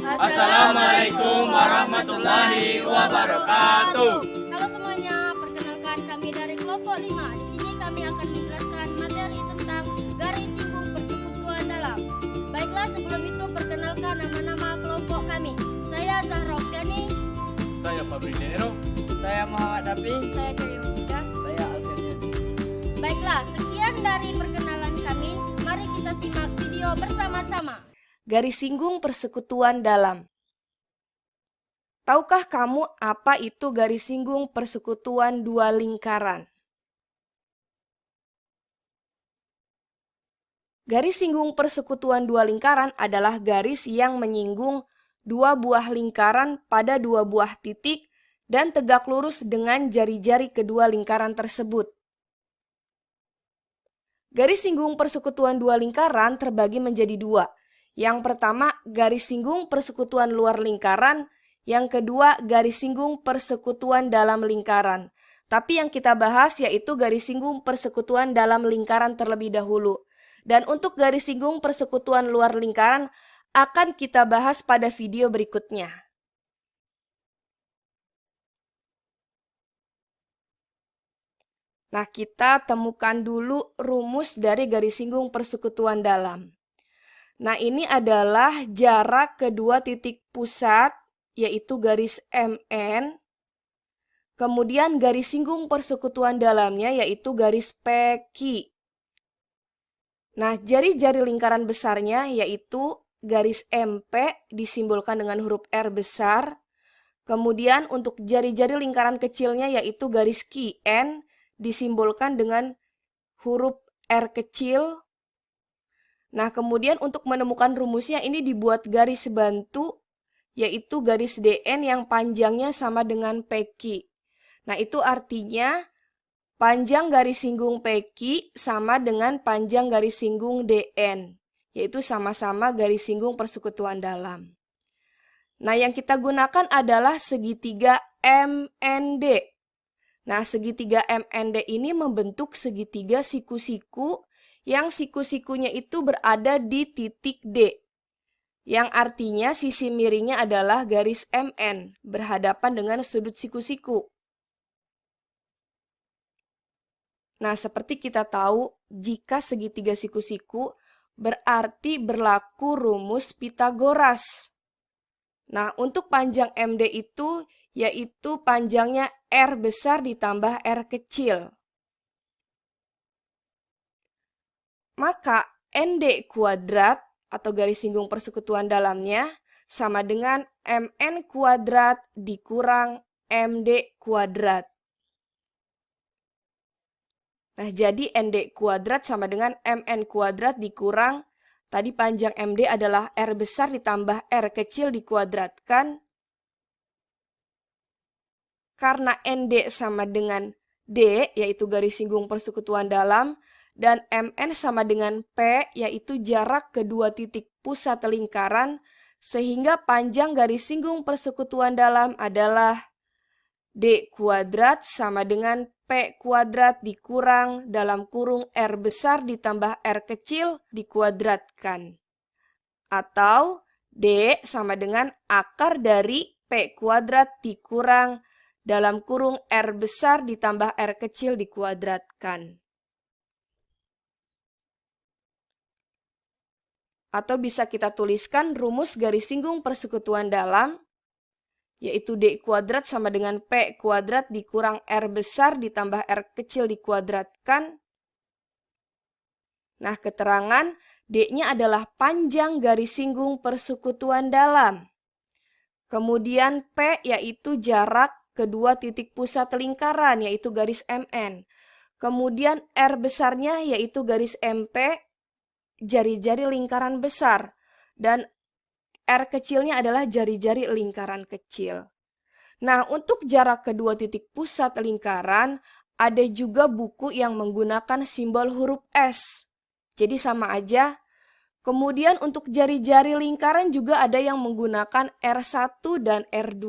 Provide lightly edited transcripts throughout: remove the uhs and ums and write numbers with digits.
Assalamualaikum warahmatullahi wabarakatuh. Halo semuanya, perkenalkan kami dari kelompok 5. Di sini kami akan menjelaskan materi tentang garis singgung persekutuan dalam. Baiklah, sebelum itu perkenalkan nama-nama kelompok kami. Saya Zahra Oktiani. Saya Fabri Denero. Saya Muhammad Dapi. Saya Dewi Musika. Saya Alfian. Baiklah, sekian dari perkenalan kami. Mari kita simak video bersama-sama. Garis singgung persekutuan dalam. Tahukah kamu apa itu garis singgung persekutuan dua lingkaran? Garis singgung persekutuan dua lingkaran adalah garis yang menyinggung dua buah lingkaran pada dua buah titik dan tegak lurus dengan jari-jari kedua lingkaran tersebut. Garis singgung persekutuan dua lingkaran terbagi menjadi dua. Yang pertama, garis singgung persekutuan luar lingkaran. Yang kedua, garis singgung persekutuan dalam lingkaran. Tapi yang kita bahas yaitu garis singgung persekutuan dalam lingkaran terlebih dahulu. Dan untuk garis singgung persekutuan luar lingkaran akan kita bahas pada video berikutnya. Nah, kita temukan dulu rumus dari garis singgung persekutuan dalam. Nah, ini adalah jarak kedua titik pusat, yaitu garis MN. Kemudian garis singgung persekutuan dalamnya, yaitu garis PQ. Nah, jari-jari lingkaran besarnya, yaitu garis MP, disimbolkan dengan huruf R besar. Kemudian untuk jari-jari lingkaran kecilnya, yaitu garis QN, disimbolkan dengan huruf R kecil. Nah, kemudian untuk menemukan rumusnya ini dibuat garis bantu, yaitu garis DN yang panjangnya sama dengan PQ. Nah, itu artinya panjang garis singgung PQ sama dengan panjang garis singgung DN, yaitu sama-sama garis singgung persekutuan dalam. Nah, yang kita gunakan adalah segitiga MND. Nah, segitiga MND ini membentuk segitiga siku-siku yang siku-sikunya itu berada di titik D, yang artinya sisi miringnya adalah garis MN berhadapan dengan sudut siku-siku. Nah, seperti kita tahu, jika segitiga siku-siku berarti berlaku rumus Pitagoras. Nah, untuk panjang MD itu yaitu panjangnya R besar ditambah R kecil. Maka ND kuadrat atau garis singgung persekutuan dalamnya sama dengan MN kuadrat dikurang MD kuadrat. Nah, jadi ND kuadrat sama dengan MN kuadrat dikurang, tadi panjang MD adalah R besar ditambah R kecil dikuadratkan. Karena ND sama dengan D, yaitu garis singgung persekutuan dalam, dan MN sama dengan P, yaitu jarak kedua titik pusat lingkaran, sehingga panjang garis singgung persekutuan dalam adalah D kuadrat sama dengan P kuadrat dikurang dalam kurung R besar ditambah R kecil dikuadratkan. Atau D sama dengan akar dari P kuadrat dikurang dalam kurung R besar ditambah R kecil dikuadratkan. Atau bisa kita tuliskan rumus garis singgung persekutuan dalam, yaitu D kuadrat sama dengan P kuadrat dikurang R besar ditambah R kecil dikuadratkan. Nah, keterangan D-nya adalah panjang garis singgung persekutuan dalam. Kemudian P yaitu jarak kedua titik pusat lingkaran, yaitu garis MN. Kemudian R besarnya yaitu garis MP, jari-jari lingkaran besar, dan R kecilnya adalah jari-jari lingkaran kecil. Nah, untuk jarak kedua titik pusat lingkaran, ada juga buku yang menggunakan simbol huruf S. Jadi sama aja. Kemudian untuk jari-jari lingkaran juga ada yang menggunakan R1 dan R2.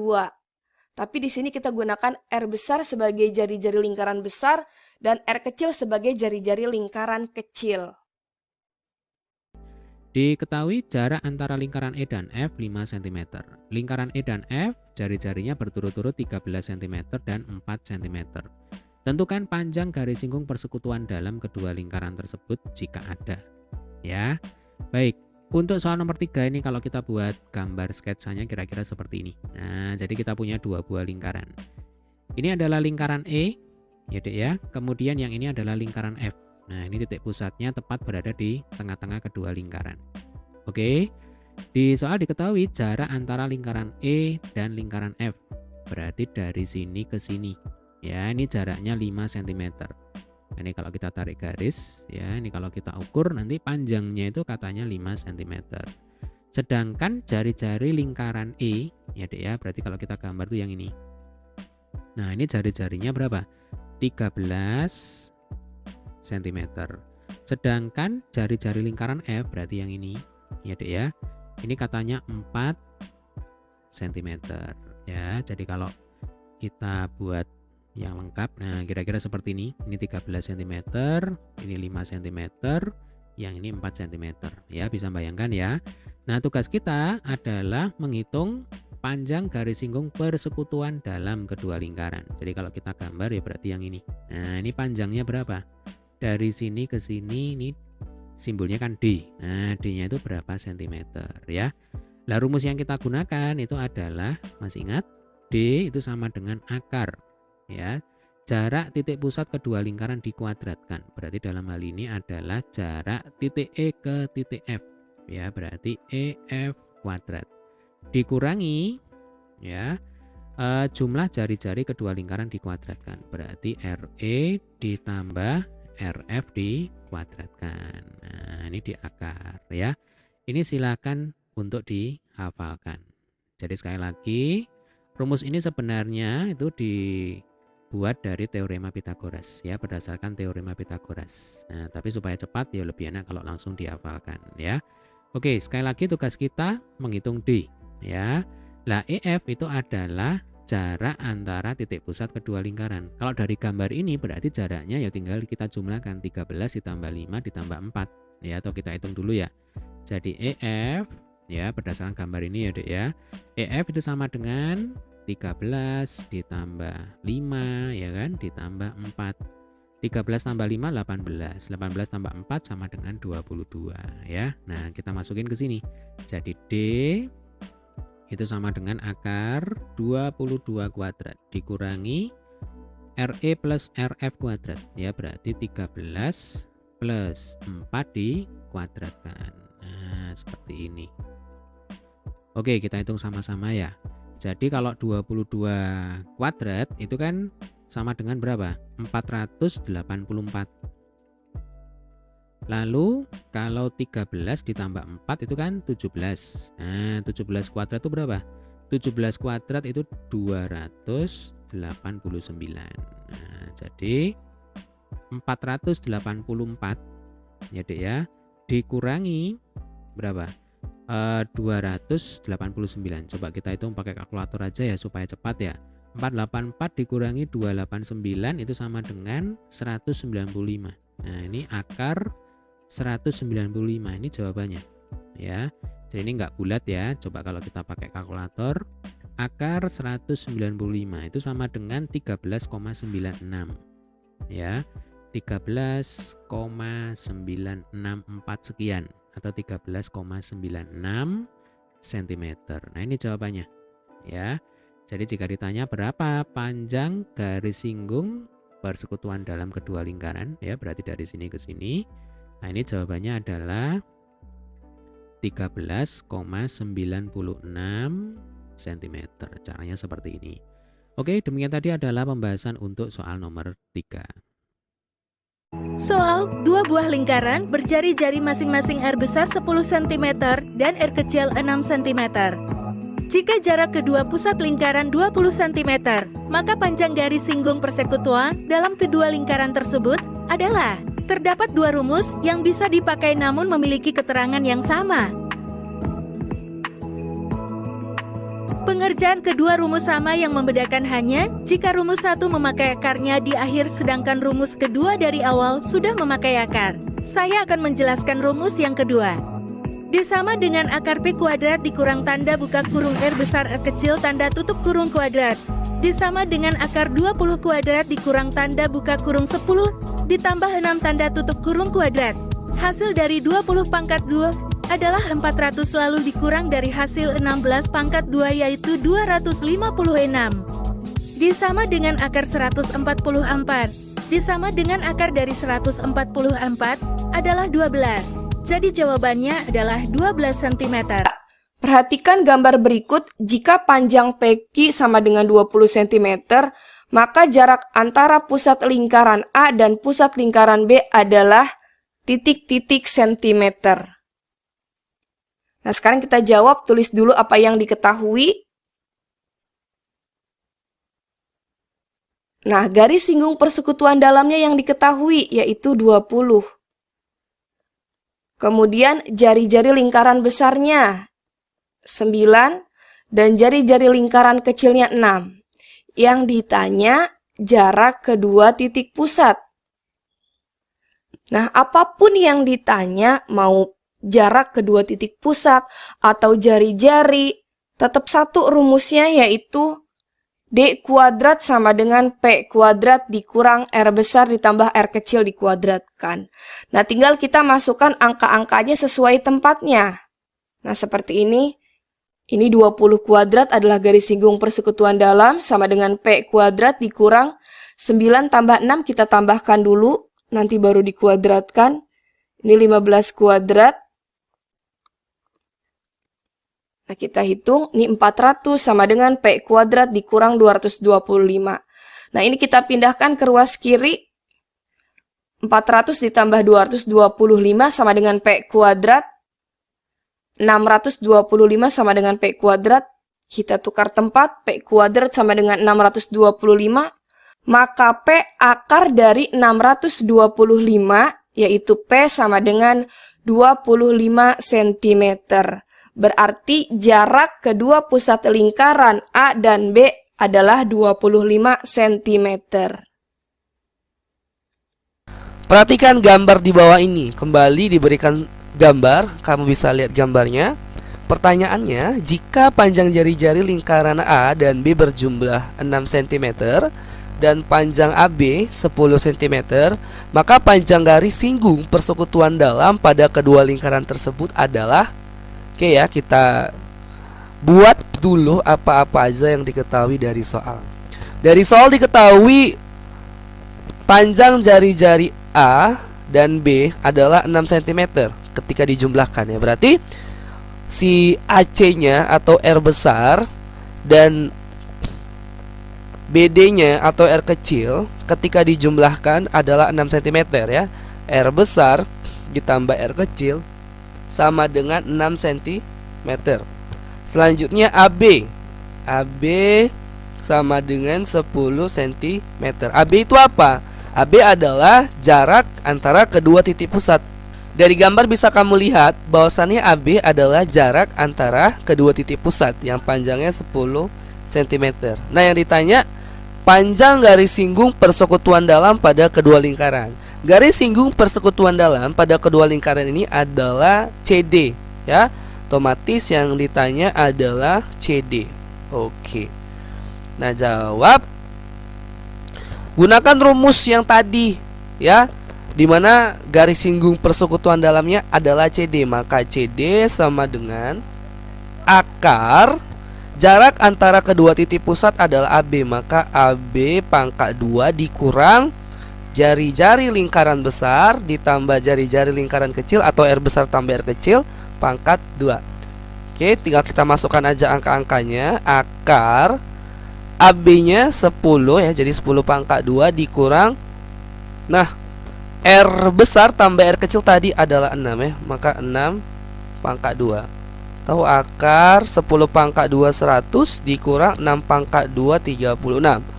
Tapi di sini kita gunakan R besar sebagai jari-jari lingkaran besar dan R kecil sebagai jari-jari lingkaran kecil. Diketahui jarak antara lingkaran E dan F 5 cm. Lingkaran E dan F jari-jarinya berturut-turut 13 cm dan 4 cm. Tentukan panjang garis singgung persekutuan dalam kedua lingkaran tersebut jika ada. Ya, baik. Untuk soal nomor 3 ini kalau kita buat gambar sketsanya kira-kira seperti ini. Nah, jadi kita punya dua buah lingkaran. Ini adalah lingkaran E, ya Dek ya. Kemudian yang ini adalah lingkaran F. Nah, ini titik pusatnya tepat berada di tengah-tengah kedua lingkaran. Oke, di soal diketahui jarak antara lingkaran E dan lingkaran F. Berarti dari sini ke sini. Ya, ini jaraknya 5 cm. Ini kalau kita tarik garis, ya, ini kalau kita ukur nanti panjangnya itu katanya 5 cm. Sedangkan jari-jari lingkaran E, ya Dek ya, berarti kalau kita gambar tuh yang ini. Nah, ini jari-jarinya berapa? 13 cm. Sedangkan jari-jari lingkaran F berarti yang ini, ya Dek ya. Ini katanya 4 cm ya. Jadi kalau kita buat yang lengkap, nah kira-kira seperti ini. Ini 13 cm, ini 5 cm, yang ini 4 cm. Ya, bisa bayangkan ya. Nah, tugas kita adalah menghitung panjang garis singgung persekutuan dalam kedua lingkaran. Jadi kalau kita gambar ya berarti yang ini. Nah, ini panjangnya berapa? Dari sini ke sini ini simbolnya kan D. Nah, D-nya itu berapa centimeter ya. Lah rumus yang kita gunakan itu adalah, masih ingat? D itu sama dengan akar ya. Jarak titik pusat kedua lingkaran dikuadratkan. Berarti dalam hal ini adalah jarak titik E ke titik F ya, berarti EF kuadrat. Dikurangi ya jumlah jari-jari kedua lingkaran dikuadratkan. Berarti RE ditambah RF dikuadratkan. Nah, ini di akar ya. Ini silakan untuk dihafalkan. Jadi sekali lagi, rumus ini sebenarnya itu dibuat dari teorema Pythagoras ya, berdasarkan teorema Pythagoras. Nah, tapi supaya cepat ya lebih enak kalau langsung dihafalkan ya. Oke, sekali lagi tugas kita menghitung D ya. Lah EF itu adalah jarak antara titik pusat kedua lingkaran. Kalau dari gambar ini berarti jaraknya ya tinggal kita jumlahkan 13 ditambah 5 ditambah 4 ya, atau kita hitung dulu ya. Jadi EF ya berdasarkan gambar ini ya Dek ya. EF itu sama dengan 13 ditambah 5 ya kan, ditambah 4. 13 tambah 5 18. 18 tambah 4 sama dengan 22 ya. Nah, kita masukin ke sini. Jadi D itu sama dengan akar 22 kuadrat dikurangi RE plus RF kuadrat ya, berarti 13 plus 4 dikuadratkan. Nah, seperti ini. Oke, kita hitung sama-sama ya. Jadi kalau 22 kuadrat itu kan sama dengan berapa? 484. Lalu kalau 13 ditambah 4 itu kan 17. Nah, 17 kuadrat itu berapa? 17 kuadrat itu 289. Nah, jadi 484 ya Dek ya, dikurangi berapa? 289. Coba kita hitung pakai kalkulator aja ya supaya cepat ya. 484 dikurangi 289 itu sama dengan 195. Nah, ini akar 195, ini jawabannya ya. Jadi ini enggak bulat ya. Coba kalau kita pakai kalkulator, akar 195 itu sama dengan 13,96 ya. 13,964 sekian atau 13,96 cm. Nah, ini jawabannya ya. Jadi jika ditanya berapa panjang garis singgung persekutuan dalam kedua lingkaran ya, berarti dari sini ke sini. Nah, ini jawabannya adalah 13,96 cm. Caranya seperti ini. Oke, demikian tadi adalah pembahasan untuk soal nomor 3. Soal, dua buah lingkaran berjari-jari masing-masing R besar 10 cm dan R kecil 6 cm. Jika jarak kedua pusat lingkaran 20 cm, maka panjang garis singgung persekutuan dalam kedua lingkaran tersebut adalah. Terdapat dua rumus yang bisa dipakai namun memiliki keterangan yang sama. Pengerjaan kedua rumus sama yang membedakan hanya jika rumus satu memakai akarnya di akhir sedangkan rumus kedua dari awal sudah memakai akar. Saya akan menjelaskan rumus yang kedua. Disama dengan akar P kuadrat dikurang tanda buka kurung R besar R kecil tanda tutup kurung kuadrat. Disama dengan akar 20 kuadrat dikurang tanda buka kurung 10 ditambah 6 tanda tutup kurung kuadrat. Hasil dari 20 pangkat 2 adalah 400 lalu dikurang dari hasil 16 pangkat 2 yaitu 256. Disama dengan akar 144. Disama dengan akar dari 144 adalah 12. Jadi jawabannya adalah 12 cm. Perhatikan gambar berikut, jika panjang PQ sama dengan 20 cm, maka jarak antara pusat lingkaran A dan pusat lingkaran B adalah titik-titik sentimeter. Nah, sekarang kita jawab, tulis dulu apa yang diketahui. Nah, garis singgung persekutuan dalamnya yang diketahui yaitu 20. Kemudian jari-jari lingkaran besarnya 9 dan jari-jari lingkaran kecilnya 6. Yang ditanya jarak kedua titik pusat. Nah, apapun yang ditanya, mau jarak kedua titik pusat atau jari-jari, tetap satu rumusnya yaitu D kuadrat sama dengan P kuadrat dikurang R besar ditambah R kecil dikuadratkan. Nah, tinggal kita masukkan angka-angkanya sesuai tempatnya. Nah, seperti ini. Ini 20 kuadrat adalah garis singgung persekutuan dalam sama dengan P kuadrat dikurang 9 tambah 6 kita tambahkan dulu, nanti baru dikuadratkan. Ini 15 kuadrat. Nah, kita hitung, ini 400 sama dengan P kuadrat dikurang 225. Nah, ini kita pindahkan ke ruas kiri. 400 ditambah 225 sama dengan P kuadrat. 625 sama dengan P kuadrat. Kita tukar tempat, P kuadrat sama dengan 625. Maka P akar dari 625, yaitu P sama dengan 25 cm. Berarti jarak kedua pusat lingkaran A dan B adalah 25 cm. Perhatikan gambar di bawah ini. Kembali diberikan gambar, kamu bisa lihat gambarnya. Pertanyaannya, jika panjang jari-jari lingkaran A dan B berjumlah 6 cm dan panjang AB 10 cm, maka panjang garis singgung persekutuan dalam pada kedua lingkaran tersebut adalah. Oke ya, kita buat dulu apa-apa aja yang diketahui dari soal. Dari soal diketahui panjang jari-jari A dan B adalah 6 cm ketika dijumlahkan ya. Berarti si AC-nya atau R besar dan BD-nya atau R kecil ketika dijumlahkan adalah 6 cm ya. R besar ditambah R kecil sama dengan 6 cm. Selanjutnya AB. AB sama dengan 10 cm. AB itu apa? AB adalah jarak antara kedua titik pusat. Dari gambar bisa kamu lihat bahwasannya AB adalah jarak antara kedua titik pusat yang panjangnya 10 cm. Nah, yang ditanya panjang garis singgung persekutuan dalam pada kedua lingkaran. Garis singgung persekutuan dalam pada kedua lingkaran ini adalah CD ya. Otomatis yang ditanya adalah CD. Oke. Nah, jawab gunakan rumus yang tadi ya, dimana garis singgung persekutuan dalamnya adalah CD. Maka CD sama dengan akar jarak antara kedua titik pusat adalah AB. Maka AB pangkat 2 dikurang jari-jari lingkaran besar ditambah jari-jari lingkaran kecil atau R besar tambah R kecil pangkat 2. Oke, tinggal kita masukkan aja angka-angkanya. Akar AB-nya 10 ya, jadi 10 pangkat 2 dikurang. Nah, R besar tambah R kecil tadi adalah 6 ya, maka 6 pangkat 2. Tahu akar 10 pangkat 2 100 dikurang 6 pangkat 2 36.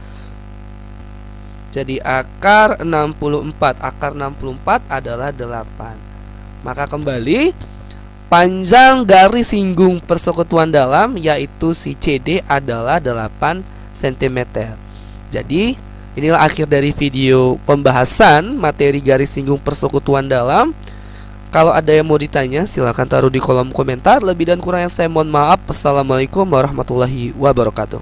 Jadi akar 64. Akar 64 adalah 8. Maka kembali panjang garis singgung persekutuan dalam yaitu si CD adalah 8 cm. Jadi inilah akhir dari video pembahasan materi garis singgung persekutuan dalam. Kalau ada yang mau ditanya, silahkan taruh di kolom komentar. Lebih dan kurang yang saya mohon maaf. Assalamualaikum warahmatullahi wabarakatuh.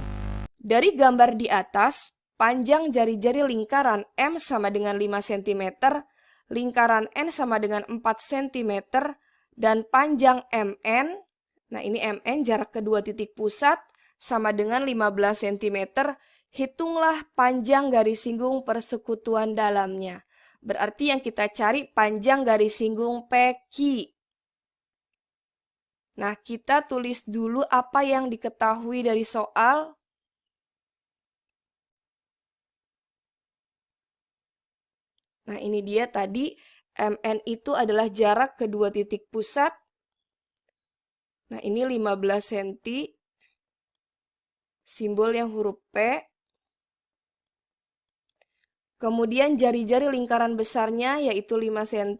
Dari gambar di atas, panjang jari-jari lingkaran M sama dengan 5 cm, lingkaran N sama dengan 4 cm, dan panjang MN, nah ini MN jarak kedua titik pusat, sama dengan 15 cm, hitunglah panjang garis singgung persekutuan dalamnya. Berarti yang kita cari panjang garis singgung PQ. Nah, kita tulis dulu apa yang diketahui dari soal. Nah, ini dia tadi, MN itu adalah jarak kedua titik pusat. Nah, ini 15 cm. Simbol yang huruf P. Kemudian jari-jari lingkaran besarnya yaitu 5 cm.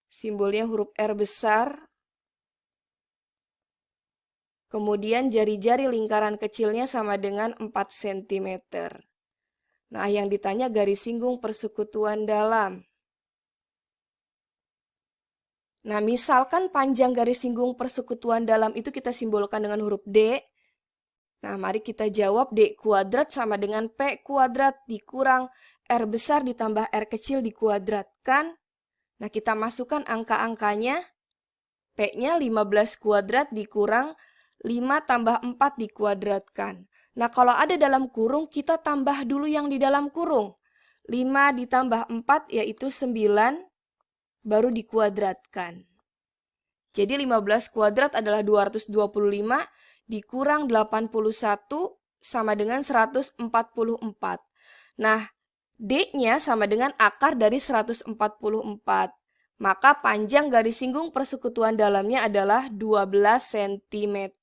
Simbolnya huruf R besar. Kemudian jari-jari lingkaran kecilnya sama dengan 4 cm. Nah, yang ditanya garis singgung persekutuan dalam. Nah, misalkan panjang garis singgung persekutuan dalam itu kita simbolkan dengan huruf D. Nah, mari kita jawab D kuadrat sama dengan P kuadrat dikurang R besar ditambah R kecil dikuadratkan. Nah, kita masukkan angka-angkanya. P-nya 15 kuadrat dikurang 5 tambah 4 dikuadratkan. Nah, kalau ada dalam kurung, kita tambah dulu yang di dalam kurung. 5 ditambah 4 yaitu 9, baru dikuadratkan. Jadi 15 kuadrat adalah 225, dikurang 81 sama dengan 144. Nah, D-nya sama dengan akar dari 144. Maka panjang garis singgung persekutuan dalamnya adalah 12 cm.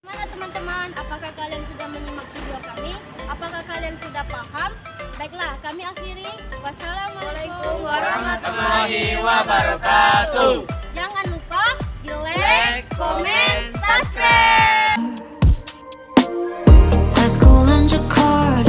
Gimana teman-teman? Apakah kalian sudah menyimak video kami? Apakah kalian sudah paham? Baiklah, kami akhiri. Wassalamualaikum Warahmatullahi wabarakatuh. Jangan lupa di like, komen, subscribe. High school and Jakarta.